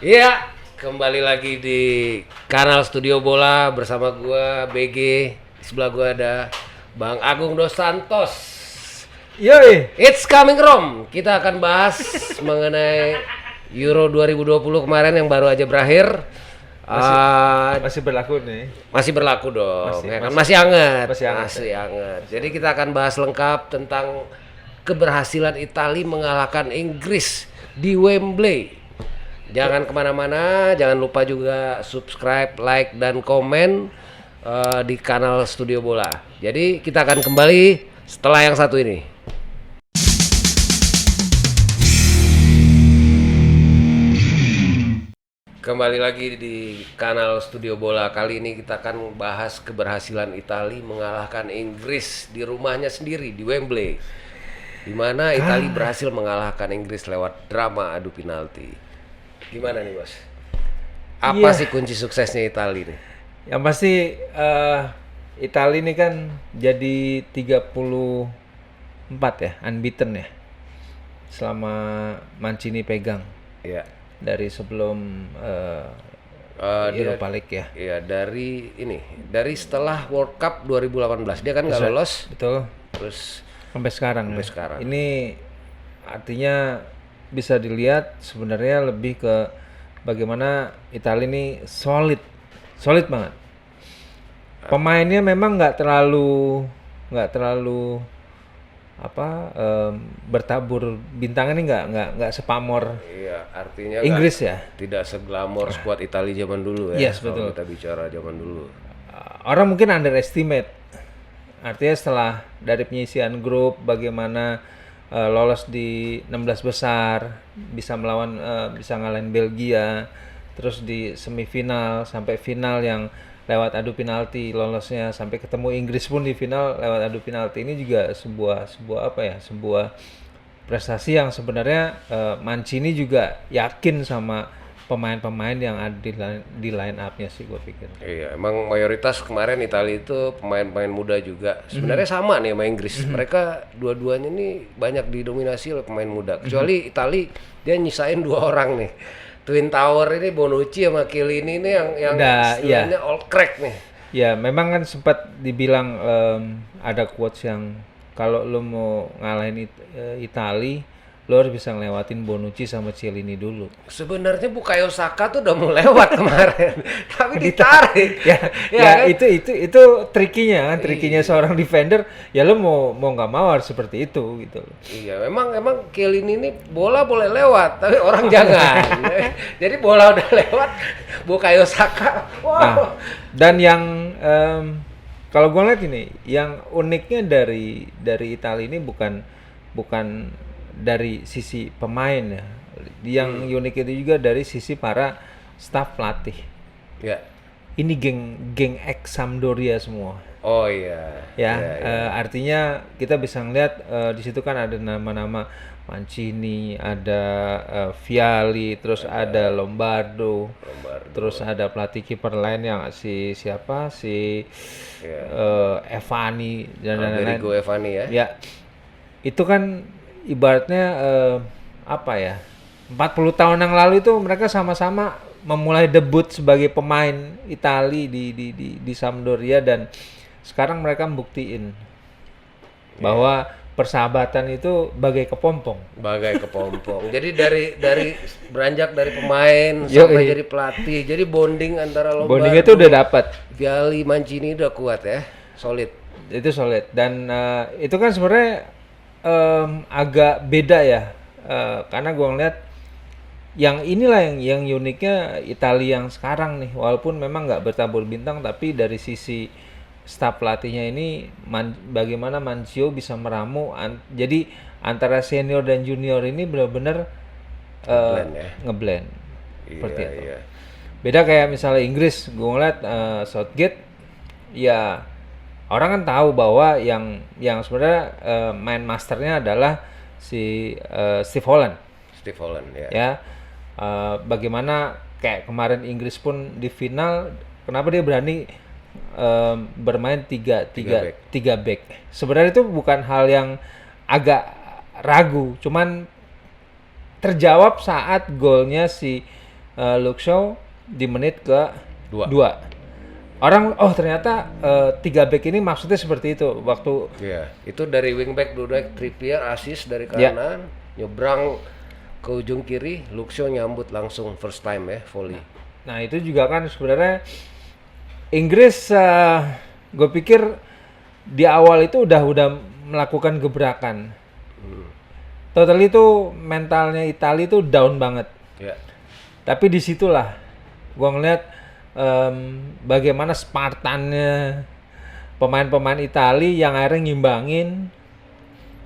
Iya, kembali lagi di kanal Studio Bola bersama gua BG. Di sebelah gua ada Bang Agung Dos Santos. Yoi, It's coming Rom. Kita akan bahas mengenai Euro 2020 kemarin yang baru aja berakhir. masih Ah, masih berlaku nih. masih berlaku dong, Masih ya kan? masih Masih hangat, masih hangat masih hangat. Jadi kita akan bahas lengkap tentang keberhasilan Italia mengalahkan Inggris di Wembley. Jangan kemana-mana, jangan lupa juga subscribe, like, dan komen di kanal Studio Bola. Jadi kita akan kembali setelah yang satu ini. Kembali lagi di kanal Studio Bola. Kali ini kita akan bahas keberhasilan Italia mengalahkan Inggris di rumahnya sendiri di Wembley, di mana Italia berhasil mengalahkan Inggris lewat drama adu penalti. Gimana nih, Bos? Apa Iya. sih kunci suksesnya Italia nih? Yang pasti Italia ini kan jadi 34 ya, unbeaten ya. Selama Mancini pegang Ya, dari sebelum dia, Europa League ya. ya dari setelah World Cup 2018 dia kan nggak lolos, Betul. terus Sampai sekarang sampai ya. sekarang. Ini artinya bisa dilihat sebenarnya lebih ke bagaimana Italia ini solid banget. Pemainnya memang nggak terlalu bertabur bintangnya ini nggak sepamor Iya, artinya Inggris ya. tidak seglamor skuad Italia zaman dulu ya. Yes, Kalau betul. kita bicara zaman dulu. Orang mungkin underestimate. Artinya setelah dari penyisian grup bagaimana lolos di 16 besar, bisa melawan bisa ngalahin Belgia, terus di semifinal sampai final yang lewat adu penalti lolosnya, sampai ketemu Inggris pun di final lewat adu penalti. Ini juga sebuah sebuah apa ya? Sebuah prestasi yang sebenarnya Mancini juga yakin sama pemain-pemain yang ada di line up-nya sih, gue pikir. Iya, emang mayoritas kemarin Italia itu pemain-pemain muda juga. Sebenarnya sama nih sama Inggris. Mereka dua-duanya ini banyak didominasi oleh pemain muda. Kecuali Italia dia nyisain dua orang nih. Twin Tower ini Bonucci sama Chiellini ini yang Udah, ya. istilahnya all crack nih. Ya, memang kan sempat dibilang ada quotes yang kalau lo mau ngalahin Itali, lo harus bisa ngelewatin Bonucci sama Chiellini dulu. Sebenarnya Bukayo Saka tuh udah mau lewat kemarin, tapi ditarik. Ya, Ya ya, kan? itu trikinya kan, trikinya seorang defender. Ya lo mau nggak mau harus seperti itu gitu loh. Iya, memang Chiellini ini bola boleh lewat, tapi orang jangan. Jadi bola udah lewat, Bukayo Saka, wow. Nah, dan yang kalau gue lihat ini, yang uniknya dari Italia ini bukan dari sisi pemain ya. Yang unik itu juga dari sisi para staf pelatih. Ya, Ini geng ex Sampdoria semua. oh iya. Ya, Iya, iya. artinya kita bisa ngeliat di situ kan ada nama-nama Mancini, ada Vialli, terus ada Lombardo, terus ada pelatih kiper lain yang siapa Evani dan lain-lain. Rodrigo Evani ya. Ya, itu kan ibaratnya apa ya? 40 tahun yang lalu itu mereka sama-sama memulai debut sebagai pemain Italia di Sampdoria, dan sekarang mereka membuktiin bahwa persahabatan itu bagai kepompong. Bagai kepompong. Jadi dari beranjak dari pemain Yoi. sampai jadi pelatih. Jadi bonding antara Lombardo, Bondingnya itu udah dapat. Vialli, Mancini udah kuat ya. Solid. Itu solid, dan itu kan sebenarnya agak beda ya. Karena gua ngeliat yang inilah yang uniknya Italia yang sekarang nih, walaupun memang nggak bertabur bintang, tapi dari sisi staf pelatihnya ini bagaimana Mancio bisa meramu jadi antara senior dan junior ini benar-benar Ngeblend ya. ngeblend seperti Iya, itu. iya. Beda kayak misalnya Inggris, gue ngeliat Southgate, ya orang kan tahu bahwa yang sebenarnya main masternya adalah si Steve Holland. Steve Holland ya. Ya, bagaimana kayak kemarin Inggris pun di final, kenapa dia berani bermain tiga back. Sebenarnya itu bukan hal yang agak ragu, cuman terjawab saat golnya si Luke Shaw di menit ke Dua. 2. Orang ternyata 3 back ini maksudnya seperti itu waktu Iya, itu dari wingback Dudek, Trippier assist dari Ya. kanan, nyebrang ke ujung kiri, Luke Shaw nyambut langsung first time ya, volley. Nah itu juga kan sebenarnya Inggris gue pikir di awal itu udah melakukan gebrakan. Total itu mentalnya Italia itu down banget. Ya, Tapi disitulah gue ngeliat bagaimana Spartannya pemain-pemain Italia yang akhirnya ngimbangin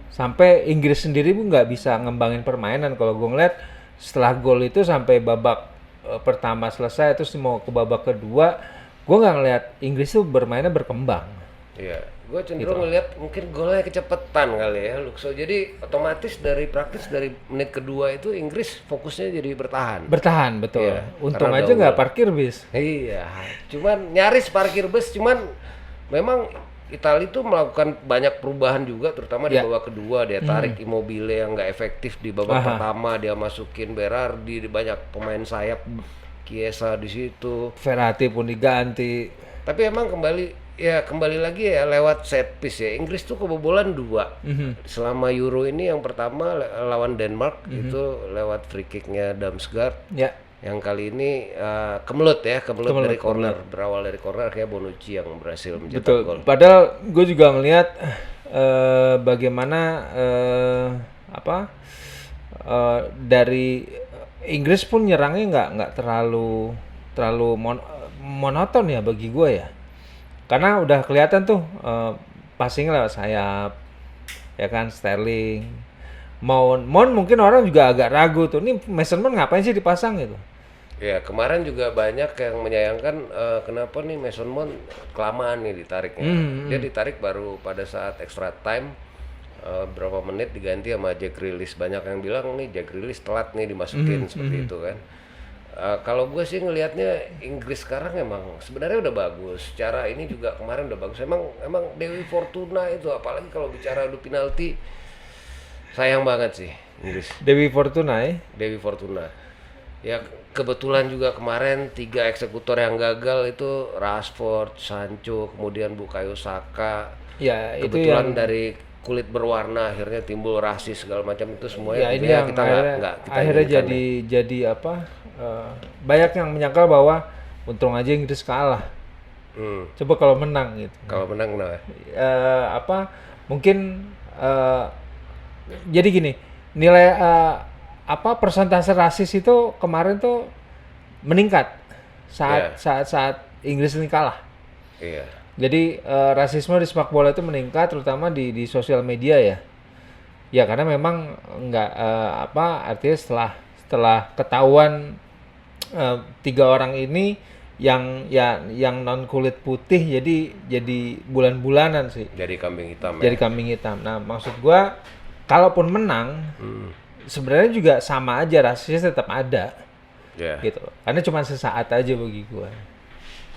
sampai Inggris sendiri pun nggak bisa ngembangin permainan. Kalau gue ngeliat setelah gol itu sampai babak pertama selesai terus mau ke babak kedua, gue nggak ngeliat Inggris tuh bermainnya berkembang. iya. Gue cenderung ngeliat mungkin golnya kecepatan kali ya, Luke Shaw. Jadi otomatis dari praktis dari menit kedua itu Inggris fokusnya jadi bertahan. Bertahan betul. Iya, Untung karena aja ada nggak unggul. parkir bis. Iya, cuman nyaris parkir bus, cuman memang Italia itu melakukan banyak perubahan juga, terutama di Ya. babak kedua dia tarik Immobile yang nggak efektif di babak Aha. pertama, dia masukin Berardi, banyak pemain sayap, Chiesa di situ. Verratti pun diganti. Tapi emang kembali lagi ya lewat set piece ya. Inggris tuh kebobolan 2 selama Euro ini. Yang pertama lawan Denmark itu lewat free kicknya Damsgaard. Ya. Yang kali ini kemelut Kemelut, dari corner, berawal dari corner kayak Bonucci yang berhasil mencetak Betul. gol. Padahal gue juga ngelihat bagaimana dari Inggris pun nyerangnya nggak terlalu monoton ya bagi gue ya. Karena udah kelihatan tuh passing lewat sayap, ya kan Sterling, Mount mungkin orang juga agak ragu tuh. Ini Mason Mount ngapain sih dipasang gitu? Ya kemarin juga banyak yang menyayangkan kenapa nih Mason Mount kelamaan nih ditariknya. Dia ditarik baru pada saat extra time, berapa menit diganti sama Jack Grealish. Banyak yang bilang nih Jack Grealish telat nih dimasukin seperti itu kan. Kalau gue sih ngelihatnya Inggris sekarang emang sebenarnya udah bagus. Secara ini juga kemarin udah bagus. Emang Dewi Fortuna itu, apalagi kalau bicara adu penalti, sayang banget sih Inggris. Dewi Fortuna ya? Dewi Fortuna. Ya kebetulan juga kemarin 3 eksekutor yang gagal itu Rashford, Sancho, kemudian Bukayo Saka. Ya itu Kebetulan yang dari kulit berwarna akhirnya timbul rasis segala macam itu semuanya. ya ini tentunya yang kita nggak kita akhirnya inginkan jadi apa? Banyak yang menyangkal bahwa untung aja Inggris kalah. Coba kalau menang gitu. Kalau menang kenapa? Mungkin jadi gini, nilai persentase rasis itu kemarin tuh meningkat saat Inggris ini kalah. Iya. Jadi rasisme di sepak bola itu meningkat terutama di sosial media ya. Ya karena memang nggak artinya setelah ketahuan 3 orang ini yang non kulit putih jadi bulan-bulanan sih. Jadi kambing hitam Jadi kambing hitam. Nah, maksud gua kalaupun menang sebenarnya juga sama aja rasisnya tetap ada. ya. Gitu. Karena cuma sesaat aja bagi gua.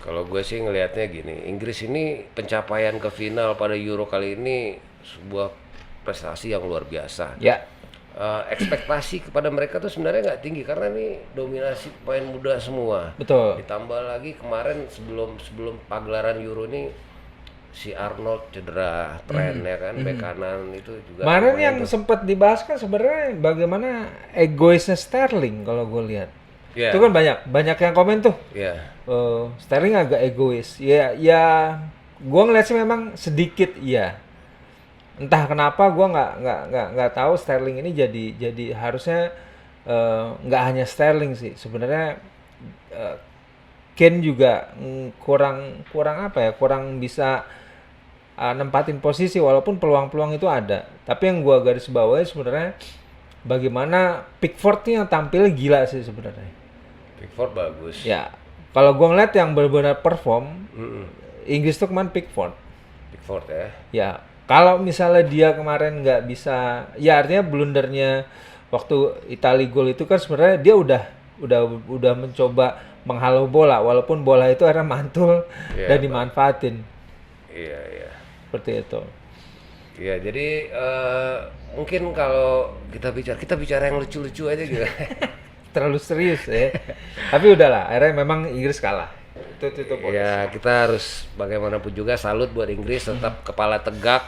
Kalau gue sih ngelihatnya gini, Inggris ini pencapaian ke final pada Euro kali ini sebuah prestasi yang luar biasa. Ya. Ekspektasi kepada mereka tuh sebenarnya nggak tinggi karena ini dominasi pemain muda semua. Betul. Ditambah lagi kemarin sebelum pagelaran Euro ini si Arnold cedera, Trent ya kan, bek kanan itu juga. Kemarin lumayan yang sempat dibahas kan sebenarnya bagaimana egoisnya Sterling kalau gue lihat. Iya. Itu kan banyak yang komen tuh. Iya. Sterling agak egois. Ya, gue ngeliat sih memang sedikit iya. Entah kenapa gue nggak tahu Sterling ini jadi harusnya nggak hanya Sterling sih. Sebenarnya Kane juga kurang bisa nempatin posisi walaupun peluang-peluang itu ada. Tapi yang gue garis bawahi sebenarnya bagaimana Pickford nih yang tampilnya gila sih sebenarnya. Pickford bagus. Ya, kalau gue ngeliat yang benar-benar perform, Inggris tuh kemarin Pickford. Pickford ya. Ya, kalau misalnya dia kemarin nggak bisa, ya artinya blundernya waktu Italia gol itu kan sebenarnya dia udah mencoba menghalau bola, walaupun bola itu akhirnya mantul dan dimanfaatin. Iya. Seperti itu. Iya, jadi mungkin kalau kita bicara yang lucu-lucu aja gitu. terlalu serius ya. Tapi udahlah, akhirnya memang Inggris kalah. Itu bonus. Ya kita harus bagaimanapun juga salut buat Inggris, tetap kepala tegak.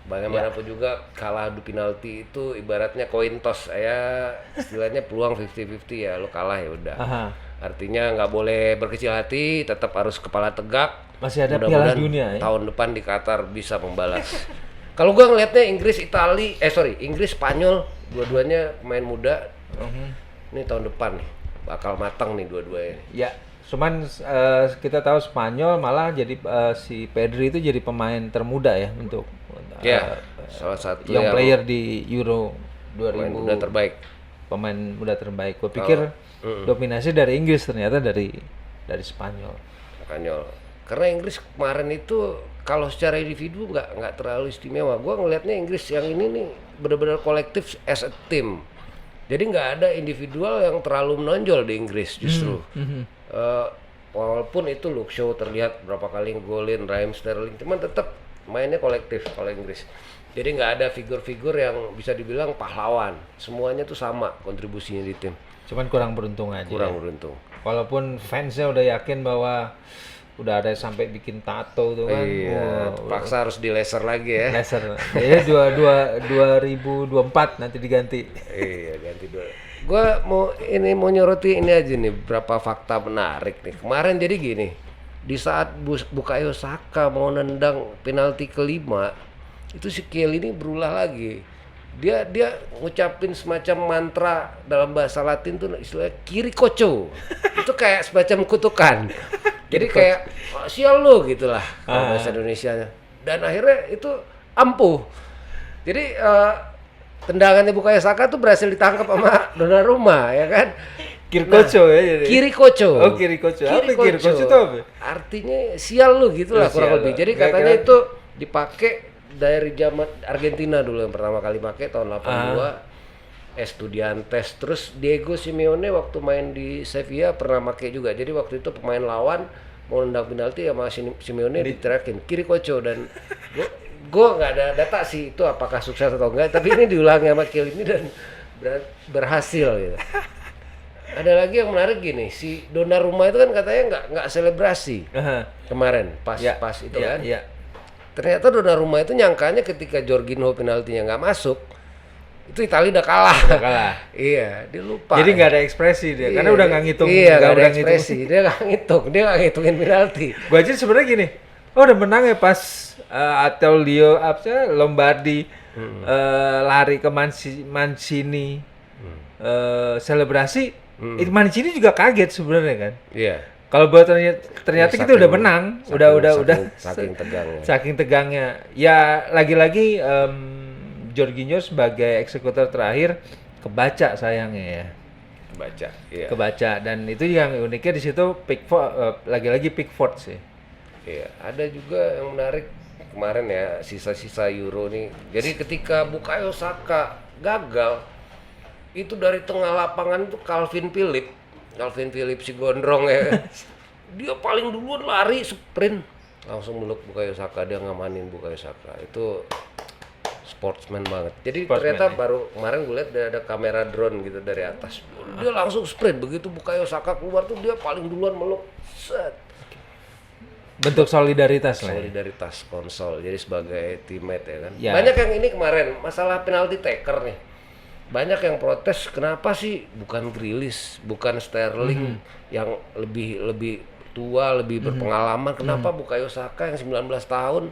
Bagaimanapun juga kalah adu penalti itu ibaratnya koin toss, ya istilahnya peluang 50-50 ya, lo kalah ya udah. Aha. Artinya nggak boleh berkecil hati, tetap harus kepala tegak. Masih ada Piala Mudah-mudahan Dunia ya. tahun depan di Qatar bisa membalas. Kalau gua ngelihatnya Inggris, Inggris, Spanyol, dua-duanya pemain muda. Ini tahun depan nih bakal matang nih dua-duanya. Ya, cuman kita tahu Spanyol malah jadi si Pedri itu jadi pemain termuda ya untuk Ya, salah satu yang yang player di Euro 2000 pemain muda terbaik. Pemain muda terbaik. Gue pikir dominasi dari Inggris, ternyata dari Spanyol. Spanyol. Karena Inggris kemarin itu kalau secara individu nggak terlalu istimewa. Gua ngelihatnya Inggris yang ini nih benar-benar kolektif as a team. Jadi nggak ada individual yang terlalu menonjol di Inggris justru. Walaupun itu Luke Shaw terlihat berapa kali ngegolin, Raheem Sterling, cuman tetap mainnya kolektif kalau Inggris. Jadi nggak ada figur-figur yang bisa dibilang pahlawan. Semuanya tuh sama kontribusinya di tim. Cuman kurang beruntung aja. Kurang beruntung. Walaupun fansnya udah yakin bahwa udah ada sampai bikin tato tuh kan. Iya, terpaksa harus di laser lagi ya. Laser. Ya 2024 nanti diganti. Iya, ganti dua. Gua mau nyoroti ini aja nih, berapa fakta menarik nih. Kemarin jadi gini, di saat Bukayo Saka mau nendang penalti kelima, itu si Kelly ini berulah lagi. Dia ngucapin semacam mantra dalam bahasa Latin tuh istilahnya kiri koco. Itu kayak semacam kutukan. Jadi kayak sial lu gitulah kalau bahasa Indonesianya. Dan akhirnya itu ampuh. Jadi tendangannya Bukayo Saka tuh berhasil ditangkap sama Donnarumma ya kan. Kirikocho ya jadi. Kirikocho. Oh, Kirikocho. Apa Kirikocho itu apa? Artinya sial lu gitulah kurang lebih. Jadi katanya itu dipakai dari zaman Argentina dulu yang pertama kali pakai tahun 82. Estudiantes, terus Diego Simeone waktu main di Sevilla pernah pakai juga. Jadi waktu itu pemain lawan mau nendang penalti sama Simeone diterakin Kirikocho, dan gue nggak ada data sih itu apakah sukses atau enggak, tapi ini diulangi sama Kiel ini dan berhasil gitu. Ada lagi yang menarik gini, si Donnarumma itu kan katanya nggak selebrasi kemarin pas itu kan. Iya. Ternyata Donnarumma itu nyangkanya ketika Jorginho penaltinya nggak masuk, itu Italia udah kalah. Iya, dia lupa. Jadi nggak ada ekspresi dia, karena udah nggak ngitung. Iya, nggak ada ekspresi. Dia nggak ngitungin penalti. Gua aja sebenarnya gini, udah menang ya pas atau Lombardi lari ke Mancini selebrasi. Mancini juga kaget sebenarnya kan. Iya. Kalau buat ternyata kita udah menang, udah saking tegangnya. Saking tegangnya. Ya lagi-lagi Jorginho sebagai eksekutor terakhir kebaca sayangnya ya. Kebaca, iya. Kebaca, dan itu yang uniknya di situ lagi-lagi Pickford sih. Iya, ada juga yang menarik kemarin ya, sisa-sisa Euro nih. Jadi ketika Bukayo Saka gagal, itu dari tengah lapangan tuh Calvin Phillips si gondrong ya. Dia paling duluan lari sprint langsung meluk Bukayo Saka, dia ngamanin Bukayo Saka. Itu sportsman banget. Jadi ternyata baru kemarin gue lihat ada kamera drone gitu dari atas. Dia langsung sprint, begitu Bukayo Saka keluar tuh dia paling duluan meluk. Set. Bentuk solidaritas lah. Solidaritas konsol. Jadi sebagai teammate ya kan. Ya. Banyak yang ini kemarin masalah penalti taker nih. Banyak yang protes, kenapa sih bukan Grealish, bukan Sterling yang lebih tua, lebih berpengalaman, kenapa Bukayo Saka yang 19 tahun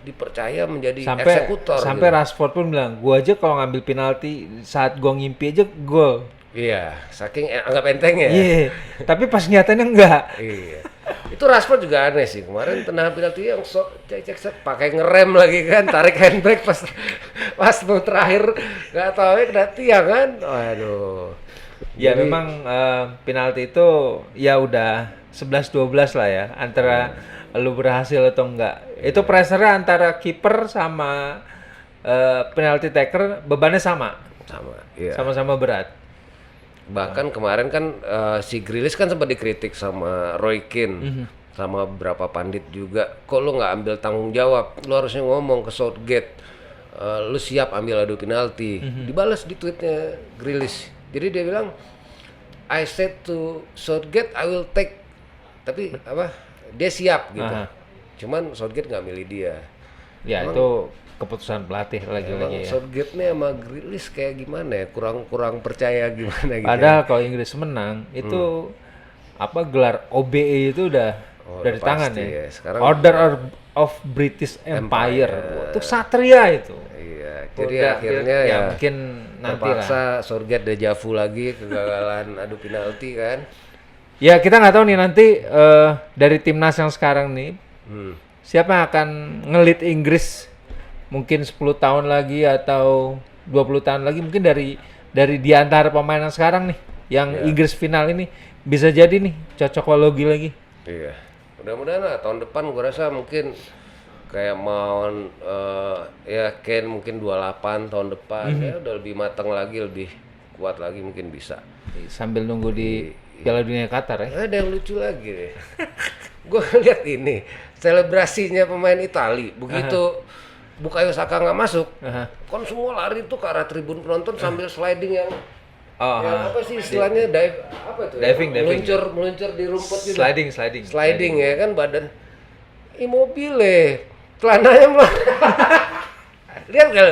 dipercaya menjadi eksekutor. Sampai gitu. Rashford pun bilang, gua aja kalau ngambil penalti saat gua ngimpi aja gol. Iya, saking anggap enteng ya. Iya, tapi pas nyatanya enggak. Iya. Itu Rashford juga aneh sih. Kemarin tendangan penalti yang cek pakai ngerem lagi kan, tarik handbrake pas mau terakhir nggak tahu ya kena tiang kan. Waduh. Ya jadi, memang penalti itu ya udah 11-12 lah ya, antara lu berhasil atau enggak. Itu pressure-nya antara kiper sama penalti taker bebannya sama. Iya. Sama-sama berat. Bahkan kemarin kan si Grealish kan sempat dikritik sama Roy Keane sama beberapa pandit juga. Kok lu nggak ambil tanggung jawab? Lu harusnya ngomong ke Southgate. Lu siap ambil adu penalti. Dibalas di tweetnya Grealish. Jadi dia bilang I said to Southgate I will take, tapi apa dia siap gitu. Aha. Cuman Southgate nggak milih dia. Ya itu keputusan pelatih Emang lagi-lagi ya. Southgate nih sama Grealish kayak gimana ya? Kurang percaya gimana gitu. Padahal kalau Inggris menang itu apa gelar OBE itu udah udah dari tangan pasti ya. ya. Sekarang of British Empire. Itu satria itu. Iya, jadi Udah, akhirnya ya mungkin nanti lah. terpaksa Southgate dejavu lagi kegagalan adu penalti kan. Ya kita nggak tahu nih nanti dari timnas yang sekarang nih siapa yang akan ngelit Inggris mungkin 10 tahun lagi atau 20 tahun lagi, mungkin dari di antara pemain yang sekarang nih yang Inggris final ini bisa jadi nih cocokologi lagi. Iya. Mudah-mudahan lah tahun depan gua rasa mungkin kayak Mount ya Kane mungkin 28 tahun depan ya udah lebih matang lagi, lebih kuat lagi mungkin bisa. Sambil nunggu di Piala Dunia Qatar ya. Ada yang lucu lagi deh. Gua lihat ini selebrasinya pemain Itali begitu Bukayo Saka nggak masuk, kan semua lari tuh ke arah tribun penonton sambil sliding yang apa sih istilahnya apa itu? Diving. Meluncur di rumput gitu. Sliding. Ya kan badan Immobile, celananya lihat nggak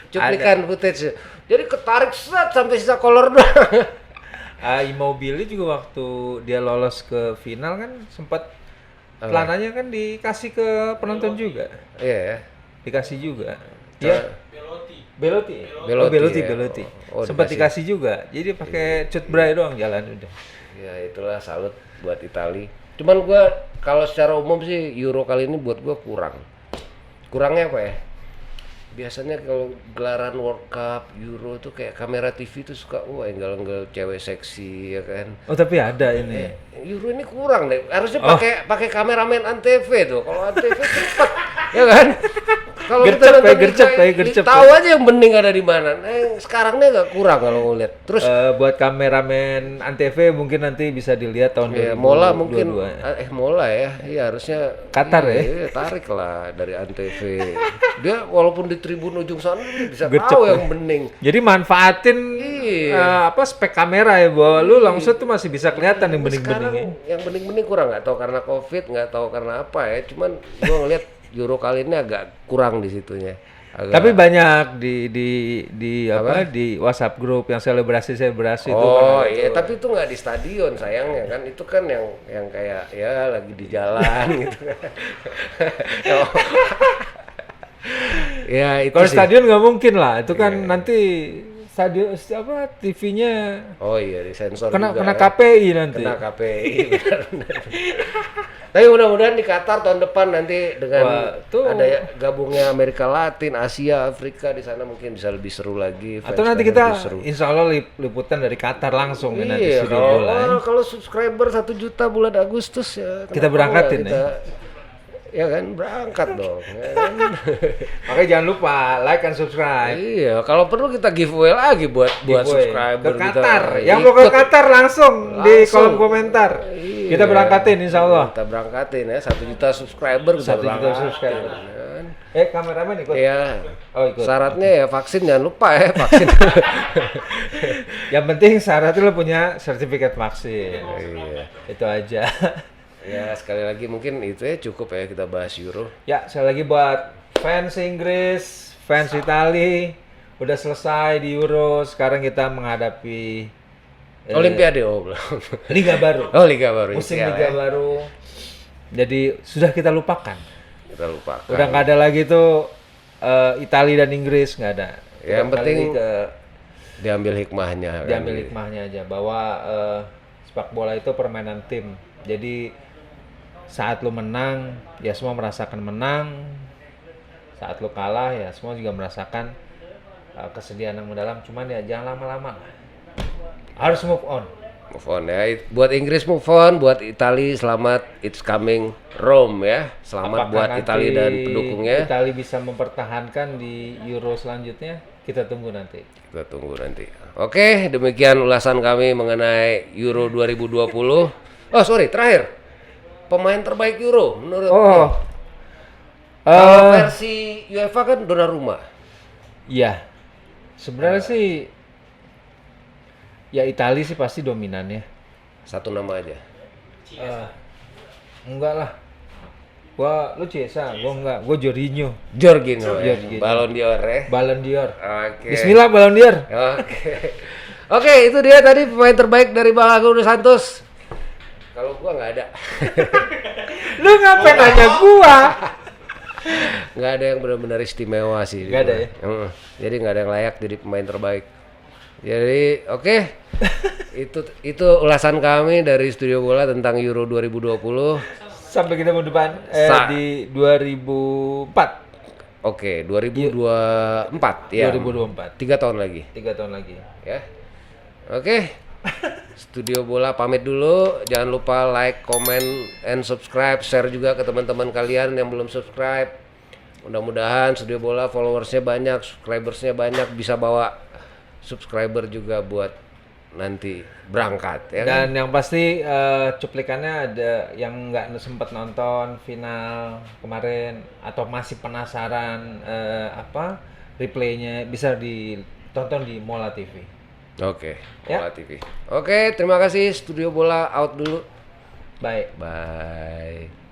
cuplikan footage. Jadi ketarik set sampai sisa kolor doang. Immobile juga waktu dia lolos ke final kan sempat celananya kan dikasih ke penonton juga. Iya ya. Dikasih juga. Ya. Belotti. Belotti. Oh, sempat dikasih. dikasih juga. Jadi pakai cut bray doang jalan udah. Ya itulah salut buat Itali. Cuman gua kalau secara umum sih Euro kali ini buat gua kurang. Kurangnya apa ya? Biasanya kalau gelaran World Cup, Euro tuh kayak kamera TV tuh suka enggal-enggal cewek seksi ya kan. Oh tapi ada ini. Euro ini kurang deh. Harusnya pakai kameramen Antv tuh. Kalau Antv cepet ya kan. Kalau kita gercep. tahu aja yang bening ada di mana. Sekarang nih agak kurang kalau ngeliat. Terus buat kameramen Antv mungkin nanti bisa dilihat tahun 2022. Mola mungkin Mola ya. Iya harusnya Qatar ya. Iya, tarik lah dari Antv. Dia walaupun di tribun ujung sana dia bisa Gercep tahu ya. yang bening. Jadi manfaatin spek kamera ya bahwa lu langsung tuh masih bisa kelihatan yang bening-beningnya. Yang bening-bening kurang, nggak tahu karena Covid, nggak tahu karena apa ya. Cuman gua ngeliat Euro kali ini agak kurang di situnya. Tapi banyak di WhatsApp grup yang selebrasi itu. Oh iya, tapi itu nggak di stadion sayangnya kan. Itu kan yang kayak ya lagi di jalan gitu kan. Ya itu Kalau sih. stadion nggak mungkin lah, itu kan nanti stadion TV-nya Oh iya disensor kena juga. KPI nanti. Kena KPI benar. Tapi mudah-mudahan di Qatar tahun depan nanti dengan ada gabungnya Amerika Latin, Asia, Afrika di sana mungkin bisa lebih seru lagi. Atau nanti kita insya Allah liputan dari Qatar langsung ya nanti Iya, studio bola. kalau subscriber 1 juta bulan Agustus ya Kita berangkatin ya. Ya kan berangkat dong. Ya kan? Makanya jangan lupa like and subscribe. Iya, kalau perlu kita giveaway lagi buat subscriber ke Qatar. Yang mau ke Qatar langsung di kolom komentar. Iya. Kita berangkatin insya Allah. Kita berangkatin ya 1 juta subscriber. 1 juta subscriber. Kan? Kameramen ikut. Iya. Oh ikut. Syaratnya ya vaksin, jangan lupa ya vaksin. Yang penting syaratnya lo punya sertifikat vaksin. Iya. Itu aja. Ya sekali lagi mungkin itu ya cukup ya kita bahas Euro. Ya sekali lagi buat fans Inggris, fans Itali, udah selesai di Euro. Sekarang kita menghadapi Olimpiade belum. Liga baru. Oh Liga baru. Musim Liga baru. Jadi sudah kita lupakan. Kita lupakan. Udah nggak ada lagi tuh Itali dan Inggris, nggak ada. Yang penting diambil hikmahnya. Diambil hikmahnya aja bahwa sepak bola itu permainan tim. Jadi saat lu menang, ya semua merasakan menang. Saat lu kalah, ya semua juga merasakan kesedihan yang mendalam. Cuman ya jangan lama-lama. Harus move on. Move on ya. Buat Inggris move on, buat Itali selamat, it's coming Rome ya. Selamat buat Itali dan pendukungnya. Itali bisa mempertahankan di Euro selanjutnya. Kita tunggu nanti. Kita tunggu nanti. Oke, demikian ulasan kami mengenai Euro 2020. Oh sorry, terakhir. Pemain terbaik Euro menurut kalau versi UEFA kan Donnarumma. Iya. Sebenarnya sih Ya Italia sih pasti dominan ya. Satu nama aja. Enggak lah. Lu Chiesa, gua enggak. Gua Jorginho. Jorginho ya. Jorginho. Ballon d'Or ya. Ballon d'Or. Oke. Bismillah Ballon d'Or. Oke. Oke, itu dia tadi pemain terbaik dari Bang Agung dos Santos. Kalau gua nggak ada. Lu ngapain nanya gua? Nggak ada yang benar-benar istimewa sih. Nggak ada ya? Jadi nggak ada yang layak jadi pemain terbaik. Jadi oke. Itu ulasan kami dari Studio Bola tentang Euro 2020. Sampai ketemu depan di 2004. Oke, 2024 ya. 2024. 3 tahun lagi. 3 tahun lagi. Ya. Oke. Studio Bola pamit dulu. Jangan lupa like, comment, and subscribe. Share juga ke teman-teman kalian yang belum subscribe. Mudah-mudahan Studio Bola followersnya banyak, subscribersnya banyak, bisa bawa subscriber juga buat nanti berangkat ya. Dan yang pasti cuplikannya ada yang nggak sempat nonton final kemarin atau masih penasaran replaynya bisa ditonton di Mola TV. Oke, Ya. Bola TV. Oke, terima kasih. Studio Bola out dulu. Bye. Bye.